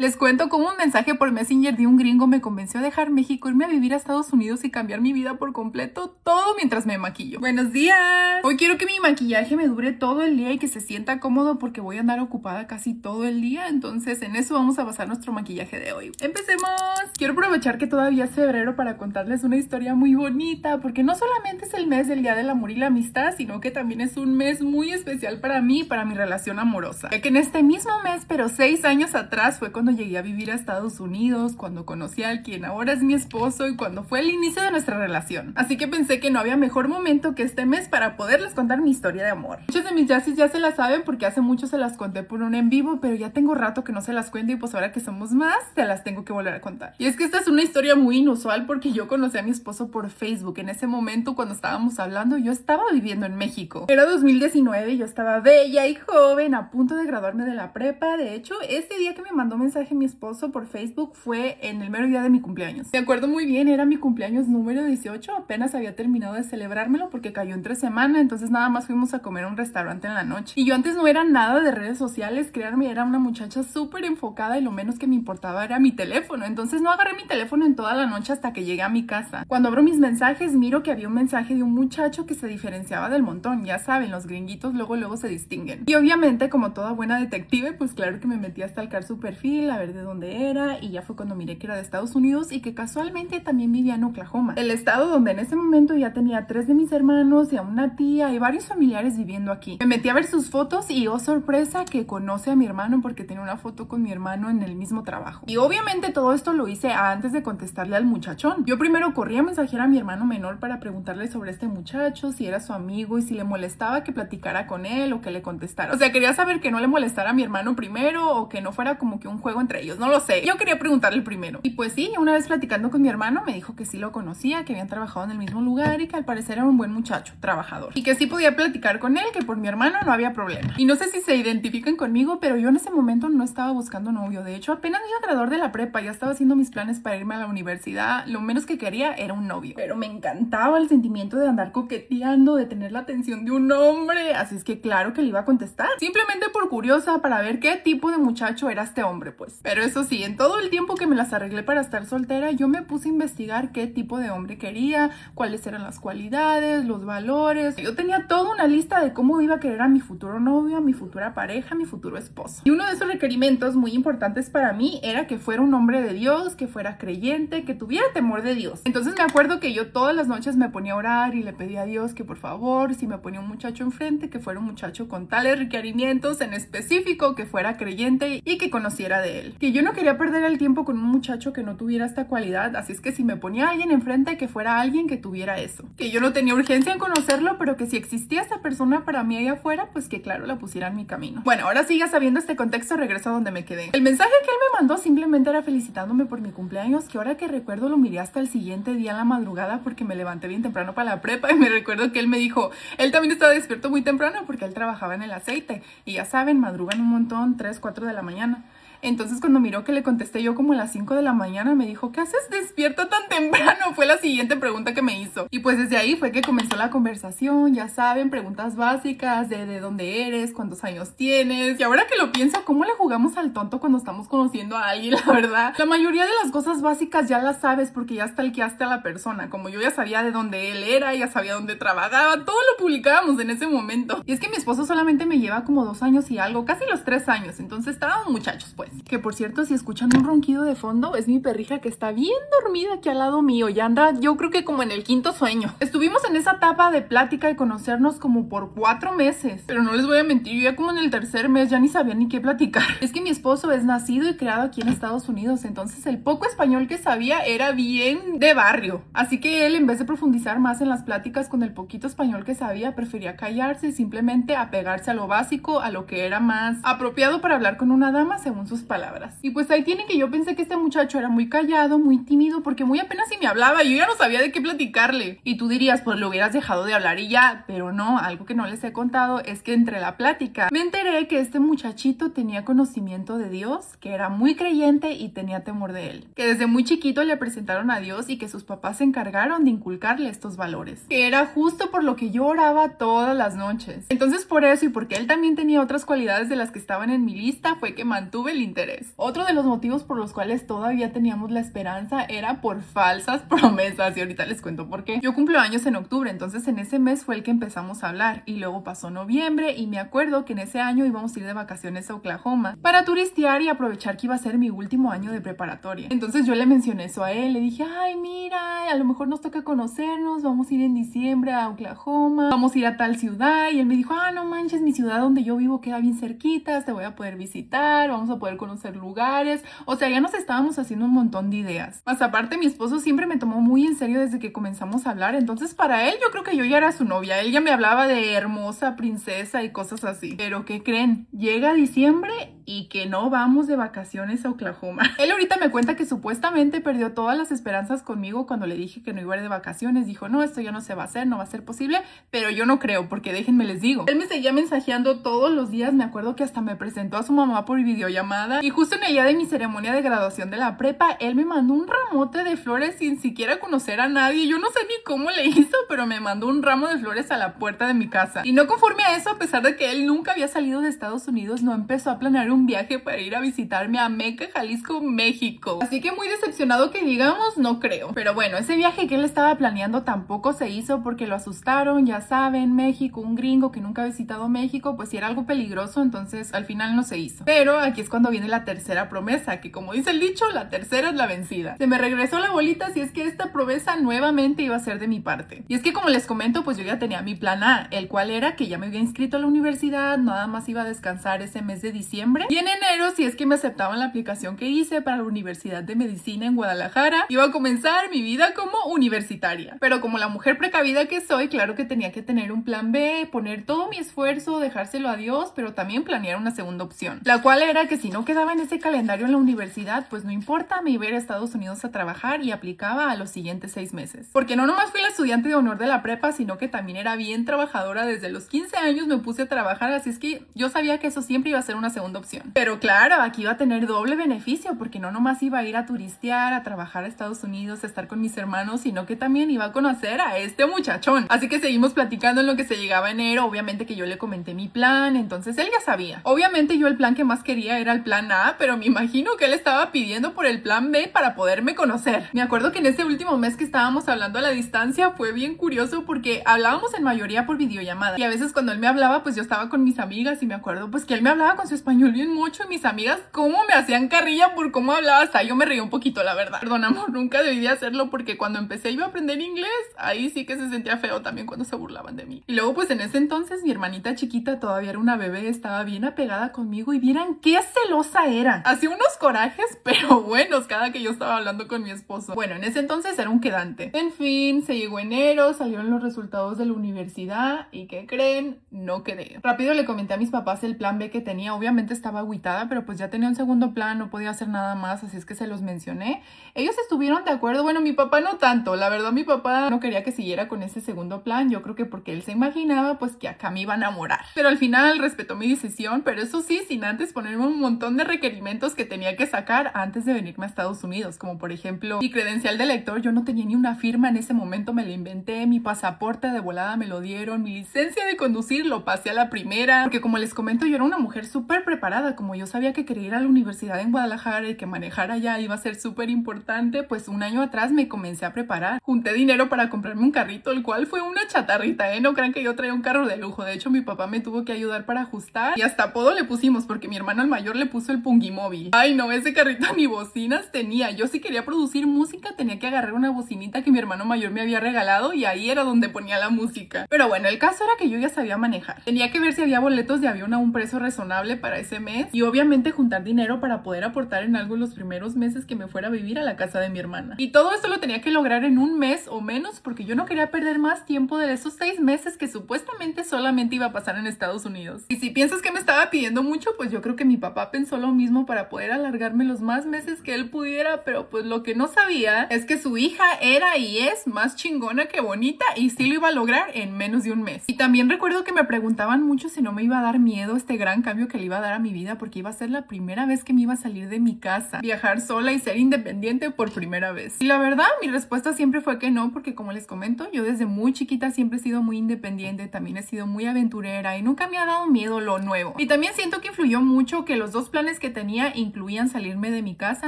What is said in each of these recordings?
Les cuento cómo un mensaje por Messenger de un gringo me convenció a dejar México, irme a vivir a Estados Unidos y cambiar mi vida por completo, todo mientras me maquillo. ¡Buenos días! Hoy quiero que mi maquillaje me dure todo el día y que se sienta cómodo porque voy a andar ocupada casi todo el día, entonces en eso vamos a basar nuestro maquillaje de hoy. ¡Empecemos! Quiero aprovechar que todavía es febrero para contarles una historia muy bonita, porque no solamente es el mes del Día del Amor y la Amistad, sino que también es un mes muy especial para mí y para mi relación amorosa. Ya que en este mismo mes, pero 6 años atrás, fue cuando llegué a vivir a Estados Unidos, cuando conocí a quien ahora es mi esposo y cuando fue el inicio de nuestra relación. Así que pensé que no había mejor momento que este mes para poderles contar mi historia de amor. Muchos de mis yasis ya se la saben porque hace mucho se las conté por un en vivo, pero ya tengo rato que no se las cuento y pues ahora que somos más, se las tengo que volver a contar. Y es que esta es una historia muy inusual porque yo conocí a mi esposo por Facebook. En ese momento, cuando estábamos hablando, yo estaba viviendo en México. Era 2019 y yo estaba bella y joven, a punto de graduarme de la prepa. De hecho, ese día que me mandó mensaje mi esposo por Facebook fue en el mero día de mi cumpleaños. Me acuerdo muy bien, era mi cumpleaños número 18, apenas había terminado de celebrármelo porque cayó entre semana, entonces nada más fuimos a comer a un restaurante en la noche. Y yo antes no era nada de redes sociales, créanme, era una muchacha súper enfocada y lo menos que me importaba era mi teléfono, entonces no agarré mi teléfono en toda la noche hasta que llegué a mi casa. Cuando abro mis mensajes, miro que había un mensaje de un muchacho que se diferenciaba del montón, ya saben, los gringuitos luego se distinguen. Y obviamente, como toda buena detective, pues claro que me metí a stalkear su perfil, a ver de dónde era, y ya fue cuando miré que era de Estados Unidos y que casualmente también vivía en Oklahoma, el estado donde en ese momento ya tenía 3 de mis hermanos y a una tía y varios familiares viviendo aquí. Me metí a ver sus fotos y oh sorpresa que conoce a mi hermano porque tenía una foto con mi hermano en el mismo trabajo. Y obviamente todo esto lo hice antes de contestarle al muchachón. Yo primero corrí a mensajear a mi hermano menor para preguntarle sobre este muchacho, si era su amigo y si le molestaba que platicara con él o que le contestara. O sea, quería saber que no le molestara a mi hermano primero o que no fuera como que un juego entre ellos, no lo sé. Yo quería preguntarle primero. Y pues sí, una vez platicando con mi hermano me dijo que sí lo conocía, que habían trabajado en el mismo lugar y que al parecer era un buen muchacho, trabajador. Y que sí podía platicar con él, que por mi hermano no había problema. Y no sé si se identifican conmigo, pero yo en ese momento no estaba buscando novio. De hecho, apenas me iba a graduar de la prepa, ya estaba haciendo mis planes para irme a la universidad. Lo menos que quería era un novio. Pero me encantaba el sentimiento de andar coqueteando, de tener la atención de un hombre. Así es que claro que le iba a contestar. Simplemente por curiosa para ver qué tipo de muchacho era este hombre, pues. Pero eso sí, en todo el tiempo que me las arreglé para estar soltera, yo me puse a investigar qué tipo de hombre quería, cuáles eran las cualidades, los valores. Yo tenía toda una lista de cómo iba a querer a mi futuro novio, a mi futura pareja, a mi futuro esposo. Y uno de esos requerimientos muy importantes para mí era que fuera un hombre de Dios, que fuera creyente, que tuviera temor de Dios. Entonces me acuerdo que yo todas las noches me ponía a orar y le pedía a Dios que por favor, si me ponía un muchacho enfrente, que fuera un muchacho con tales requerimientos, en específico que fuera creyente y que conociera de él. Que yo no quería perder el tiempo con un muchacho que no tuviera esta cualidad, así es que si me ponía a alguien enfrente, que fuera alguien que tuviera eso. Que yo no tenía urgencia en conocerlo, pero que si existía esta persona para mí allá afuera, pues que claro, la pusiera en mi camino. Bueno, ahora sí, ya sabiendo este contexto, regreso a donde me quedé. El mensaje que él me mandó simplemente era felicitándome por mi cumpleaños, que ahora que recuerdo lo miré hasta el siguiente día en la madrugada porque me levanté bien temprano para la prepa y me recuerdo que él me dijo, él también estaba despierto muy temprano porque él trabajaba en el aceite y ya saben, madrugan un montón, 3, 4 de la mañana. Entonces cuando miró que le contesté yo como a las 5 de la mañana, me dijo, ¿qué haces despierta tan temprano? Fue la siguiente pregunta que me hizo. Y pues desde ahí fue que comenzó la conversación, ya saben, preguntas básicas de dónde eres, cuántos años tienes. Y ahora que lo pienso, ¿cómo le jugamos al tonto cuando estamos conociendo a alguien, la verdad? La mayoría de las cosas básicas ya las sabes porque ya stalkeaste a la persona. Como yo ya sabía de dónde él era, ya sabía dónde trabajaba, todo lo publicábamos en ese momento. Y es que mi esposo solamente me lleva como 2 años y algo, casi los 3 años. Entonces estábamos muchachos, pues. Que por cierto, si escuchan un ronquido de fondo, es mi perrija que está bien dormida aquí al lado mío. Ya anda, yo creo que como en el 5.º sueño. Estuvimos en esa etapa de plática y conocernos como por 4 meses. Pero no les voy a mentir, yo ya como en el 3.er mes ya ni sabía ni qué platicar. Es que mi esposo es nacido y criado aquí en Estados Unidos, entonces el poco español que sabía era bien de barrio. Así que él, en vez de profundizar más en las pláticas con el poquito español que sabía, prefería callarse y simplemente apegarse a lo básico, a lo que era más apropiado para hablar con una dama según sus palabras. Y pues ahí tiene que yo pensé que este muchacho era muy callado, muy tímido, porque muy apenas si me hablaba, yo ya no sabía de qué platicarle. Y tú dirías, pues lo hubieras dejado de hablar y ya, pero no, algo que no les he contado es que entre la plática me enteré que este muchachito tenía conocimiento de Dios, que era muy creyente y tenía temor de él, que desde muy chiquito le presentaron a Dios y que sus papás se encargaron de inculcarle estos valores, que era justo por lo que yo oraba todas las noches. Entonces por eso y porque él también tenía otras cualidades de las que estaban en mi lista, fue que mantuve el interés. Otro de los motivos por los cuales todavía teníamos la esperanza era por falsas promesas, y ahorita les cuento por qué. Yo cumplo años en octubre, entonces en ese mes fue el que empezamos a hablar, y luego pasó noviembre y me acuerdo que en ese año íbamos a ir de vacaciones a Oklahoma para turistear y aprovechar que iba a ser mi último año de preparatoria. Entonces yo le mencioné eso a él, le dije, ay mira, a lo mejor nos toca conocernos, vamos a ir en diciembre a Oklahoma, vamos a ir a tal ciudad, y él me dijo, no manches, mi ciudad donde yo vivo queda bien cerquita, te voy a poder visitar, vamos a poder conocer lugares. O sea, ya nos estábamos haciendo un montón de ideas. Más aparte, mi esposo siempre me tomó muy en serio desde que comenzamos a hablar, entonces para él yo creo que yo ya era su novia. Él ya me hablaba de hermosa princesa y cosas así. Pero ¿qué creen? Llega diciembre y que no vamos de vacaciones a Oklahoma. Él ahorita me cuenta que supuestamente perdió todas las esperanzas conmigo cuando le dije que no iba a ir de vacaciones. Dijo, no, esto ya no se va a hacer, no va a ser posible, pero yo no creo, porque déjenme les digo. Él me seguía mensajeando todos los días, me acuerdo que hasta me presentó a su mamá por videollamada, y justo en el día de mi ceremonia de graduación de la prepa, él me mandó un ramote de flores sin siquiera conocer a nadie. Yo no sé ni cómo le hizo, pero me mandó un ramo de flores a la puerta de mi casa. Y no conforme a eso, a pesar de que él nunca había salido de Estados Unidos, no empezó a planear un viaje para ir a visitarme a Meca, Jalisco, México. Así que muy decepcionado que digamos, no creo. Pero bueno, ese viaje que él estaba planeando tampoco se hizo porque lo asustaron, ya saben, México, un gringo que nunca ha visitado México, pues si era algo peligroso, entonces al final no se hizo. Pero aquí es cuando viene la tercera promesa, que como dice el dicho, la tercera es la vencida. Se me regresó la bolita si es que esta promesa nuevamente iba a ser de mi parte. Y es que como les comento, pues yo ya tenía mi plan A, el cual era que ya me había inscrito a la universidad, nada más iba a descansar ese mes de diciembre, y en enero, si es que me aceptaban la aplicación que hice para la Universidad de Medicina en Guadalajara, iba a comenzar mi vida como universitaria. Pero como la mujer precavida que soy, claro que tenía que tener un plan B, poner todo mi esfuerzo, dejárselo a Dios, pero también planear una segunda opción, la cual era que si no quedaba en ese calendario en la universidad, pues no importa, me iba a ir a Estados Unidos a trabajar y aplicaba a los siguientes 6 meses. Porque no nomás fui la estudiante de honor de la prepa, sino que también era bien trabajadora. Desde los 15 años me puse a trabajar, así es que yo sabía que eso siempre iba a ser una segunda opción. Pero claro, aquí iba a tener doble beneficio, porque no nomás iba a ir a turistear, a trabajar a Estados Unidos, a estar con mis hermanos, sino que también iba a conocer a este muchachón. Así que seguimos platicando en lo que se llegaba enero. Obviamente que yo le comenté mi plan, entonces él ya sabía. Obviamente yo el plan que más quería era el plan A, pero me imagino que él estaba pidiendo por el plan B para poderme conocer. Me acuerdo que en ese último mes que estábamos hablando a la distancia fue bien curioso porque hablábamos en mayoría por videollamada, y a veces cuando él me hablaba pues yo estaba con mis amigas, y me acuerdo pues que él me hablaba con su español bien mucho, y mis amigas cómo me hacían carrilla por cómo hablaba. Hasta yo me reí un poquito, la verdad. Perdón, amor, nunca debí de hacerlo, porque cuando empecé yo a aprender inglés, ahí sí que se sentía feo también cuando se burlaban de mí. Y luego pues en ese entonces mi hermanita chiquita todavía era una bebé, estaba bien apegada conmigo, y vieran qué celosa era. Hacía unos corajes pero buenos cada que yo estaba hablando con mi esposo. Bueno, en ese entonces era un quedante. En fin, se llegó enero, salieron los resultados de la universidad, y ¿qué creen? No quedé. Rápido le comenté a mis papás el plan B que tenía. Obviamente estaba agüitada, pero pues ya tenía un segundo plan, no podía hacer nada más, así es que se los mencioné. Ellos estuvieron de acuerdo. Bueno, mi papá no tanto, la verdad mi papá no quería que siguiera con ese segundo plan. Yo creo que porque él se imaginaba pues que acá me iba a enamorar. Pero al final respetó mi decisión, pero eso sí, sin antes ponerme un montón de requerimientos que tenía que sacar antes de venirme a Estados Unidos, como por ejemplo mi credencial de lector. Yo no tenía ni una firma en ese momento, me la inventé. Mi pasaporte de volada me lo dieron, mi licencia de conducir lo pasé a la primera, porque como les comento, yo era una mujer súper preparada. Como yo sabía que quería ir a la universidad en Guadalajara y que manejar allá iba a ser súper importante, pues un año atrás me comencé a preparar. Junté dinero para comprarme un carrito, el cual fue una chatarrita, no crean que yo traía un carro de lujo. De hecho, mi papá me tuvo que ayudar para ajustar, y hasta apodo le pusimos porque mi hermano el mayor le puso el Pungimóvil. Ay no, ese carrito ni bocinas tenía. Yo si quería producir música tenía que agarrar una bocinita que mi hermano mayor me había regalado, y ahí era donde ponía la música. Pero bueno, el caso era que yo ya sabía manejar. Tenía que ver si había boletos de avión a un precio razonable para ese mes, y obviamente juntar dinero para poder aportar en algo los primeros meses que me fuera a vivir a la casa de mi hermana. Y todo esto lo tenía que lograr en un mes o menos, porque yo no quería perder más tiempo de esos 6 meses que supuestamente solamente iba a pasar en Estados Unidos. Y si piensas que me estaba pidiendo mucho, pues yo creo que mi papá pensó lo mismo para poder alargarme los más meses que él pudiera, pero pues lo que no sabía es que su hija era y es más chingona que bonita, y sí lo iba a lograr en menos de un mes. Y también recuerdo que me preguntaban mucho si no me iba a dar miedo este gran cambio que le iba a dar a mi vida porque iba a ser la primera vez que me iba a salir de mi casa, viajar sola y ser independiente por primera vez. Y la verdad, mi respuesta siempre fue que no, porque como les comento, yo desde muy chiquita siempre he sido muy independiente, también he sido muy aventurera y nunca me ha dado miedo lo nuevo. Y también siento que influyó mucho que los dos planes que tenía incluían salirme de mi casa,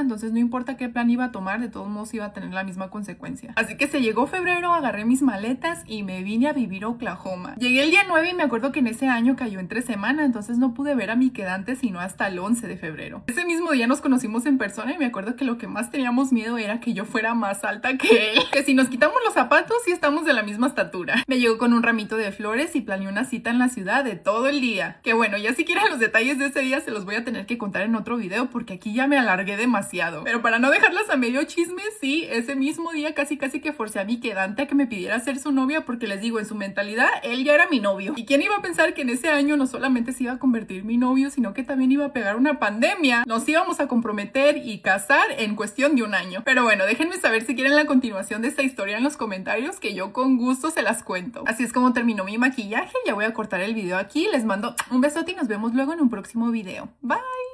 entonces no importa qué plan iba a tomar, de todos modos iba a tener la misma consecuencia. Así que se llegó febrero, agarré mis maletas y me vine a vivir a Oklahoma. Llegué el día 9 y me acuerdo que en ese año cayó entre semana, entonces no pude ver a mi quedante sino hasta el 11 de febrero. Ese mismo día nos conocimos en persona y me acuerdo que lo que más teníamos miedo era que yo fuera más alta que él. Que si nos quitamos los zapatos sí estamos de la misma estatura. Me llegó con un ramito de flores y planeé una cita en la ciudad de todo el día. Que bueno, ya si quieren los detalles de ese día se los voy a tener que contar en otro video porque aquí ya me alargué demasiado. Pero para no dejarlas a medio chisme, sí, ese mismo día casi que forcé a mi quedante a que me pidiera ser su novia porque les digo, en su mentalidad él ya era mi novio. ¿Y quién iba a pensar que en ese año no solamente se iba a convertir mi novio, sino que también iba a pegar una pandemia? Nos íbamos a comprometer y casar en cuestión de un año. Pero bueno, déjenme saber si quieren la continuación de esta historia en los comentarios, que yo con gusto se las cuento. Así es como terminó mi maquillaje. Ya voy a cortar el video aquí. Les mando un besote y nos vemos luego en un próximo video. Bye.